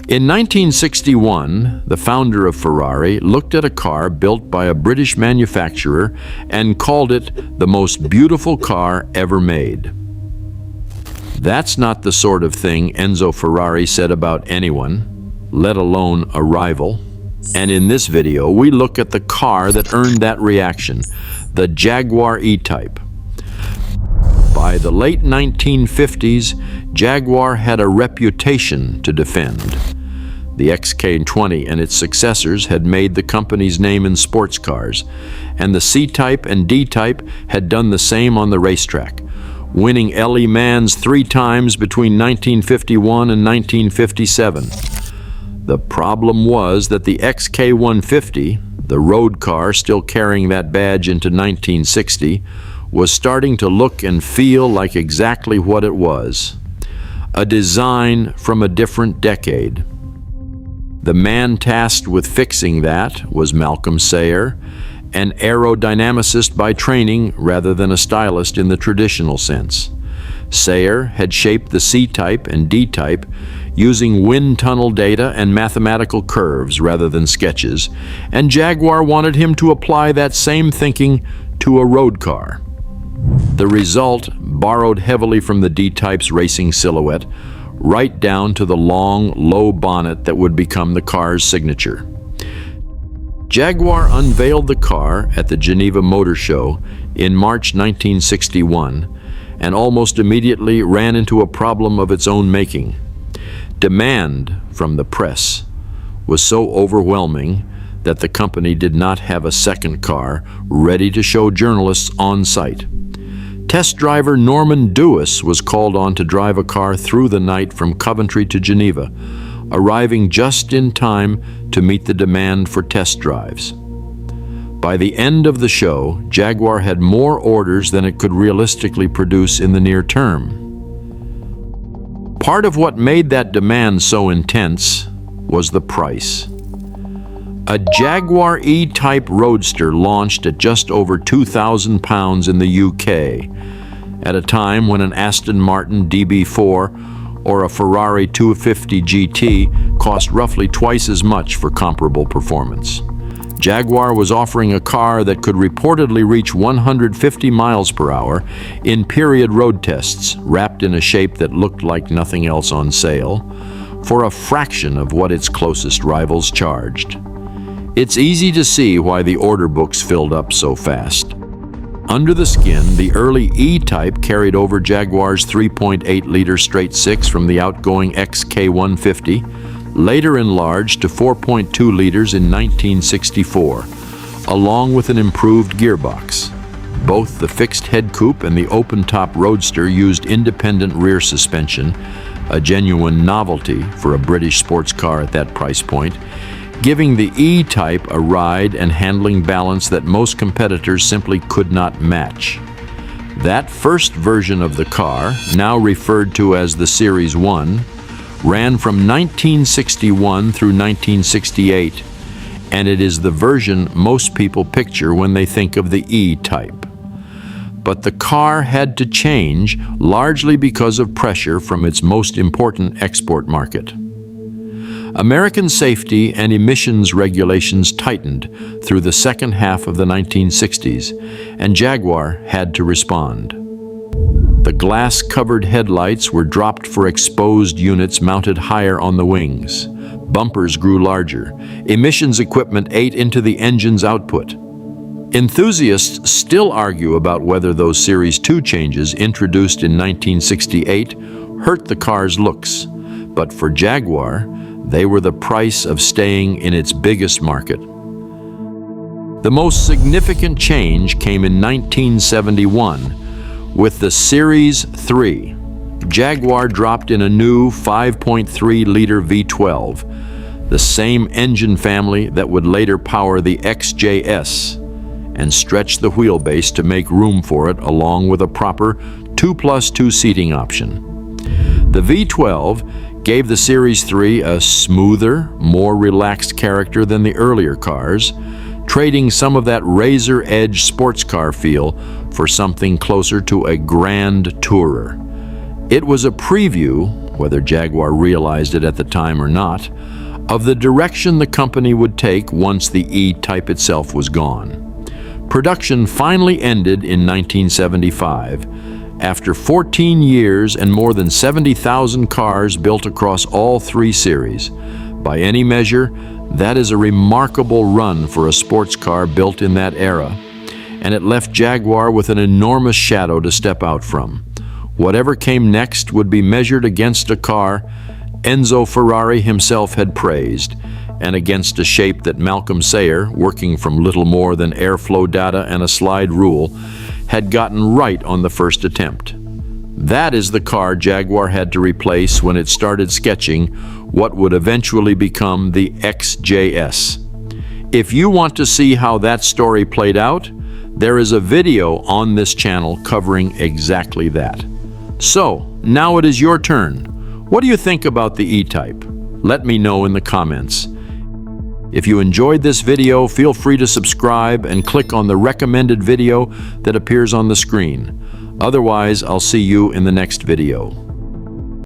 In 1961, the founder of Ferrari looked at a car built by a British manufacturer and called it the most beautiful car ever made. That's not the sort of thing Enzo Ferrari said about anyone, let alone a rival. And in this video, we look at the car that earned that reaction, the Jaguar E-Type. By the late 1950s, Jaguar had a reputation to defend. The XK20 and its successors had made the company's name in sports cars, and the C-Type and D-Type had done the same on the racetrack, winning Le Mans 3 times between 1951 and 1957. The problem was that the XK150, the road car still carrying that badge into 1960, was starting to look and feel like exactly what it was: a design from a different decade. The man tasked with fixing that was Malcolm Sayer, an aerodynamicist by training rather than a stylist in the traditional sense. Sayer had shaped the C-Type and D-Type using wind tunnel data and mathematical curves rather than sketches, and Jaguar wanted him to apply that same thinking to a road car. The result borrowed heavily from the D-Type's racing silhouette, right down to the long, low bonnet that would become the car's signature. Jaguar unveiled the car at the Geneva Motor Show in March 1961 and almost immediately ran into a problem of its own making. Demand from the press was so overwhelming that the company did not have a second car ready to show journalists on site. Test driver Norman Dewis was called on to drive a car through the night from Coventry to Geneva, arriving just in time to meet the demand for test drives. By the end of the show, Jaguar had more orders than it could realistically produce in the near term. Part of what made that demand so intense was the price. A Jaguar E-Type Roadster launched at just over £2,000 in the UK, at a time when an Aston Martin DB4 or a Ferrari 250 GT cost roughly twice as much for comparable performance. Jaguar was offering a car that could reportedly reach 150 miles per hour in period road tests, wrapped in a shape that looked like nothing else on sale, for a fraction of what its closest rivals charged. It's easy to see why the order books filled up so fast. Under the skin, the early E-Type carried over Jaguar's 3.8-liter straight-six from the outgoing XK150, later enlarged to 4.2 liters in 1964, along with an improved gearbox. Both the fixed head coupe and the open-top Roadster used independent rear suspension, a genuine novelty for a British sports car at that price point, giving the E-Type a ride and handling balance that most competitors simply could not match. That first version of the car, now referred to as the Series 1, ran from 1961 through 1968, and it is the version most people picture when they think of the E-Type. But the car had to change, largely because of pressure from its most important export market. American safety and emissions regulations tightened through the second half of the 1960s, and Jaguar had to respond. The glass-covered headlights were dropped for exposed units mounted higher on the wings. Bumpers grew larger. Emissions equipment ate into the engine's output. Enthusiasts still argue about whether those Series 2 changes introduced in 1968 hurt the car's looks, but for Jaguar, they were the price of staying in its biggest market. The most significant change came in 1971 with the Series 3. Jaguar dropped in a new 5.3-liter V12, the same engine family that would later power the XJS, and stretch the wheelbase to make room for it along with a proper 2+2 seating option. The V12 gave the Series 3 a smoother, more relaxed character than the earlier cars, trading some of that razor-edge sports car feel for something closer to a grand tourer. It was a preview, whether Jaguar realized it at the time or not, of the direction the company would take once the E-Type itself was gone. Production finally ended in 1975, after 14 years and more than 70,000 cars built across all three series. By any measure, that is a remarkable run for a sports car built in that era, and it left Jaguar with an enormous shadow to step out from. Whatever came next would be measured against a car Enzo Ferrari himself had praised, and against a shape that Malcolm Sayer, working from little more than airflow data and a slide rule, had gotten right on the first attempt. That is the car Jaguar had to replace when it started sketching what would eventually become the XJS. If you want to see how that story played out, there is a video on this channel covering exactly that. So, now it is your turn. What do you think about the E-Type? Let me know in the comments. If you enjoyed this video, feel free to subscribe and click on the recommended video that appears on the screen. Otherwise, I'll see you in the next video.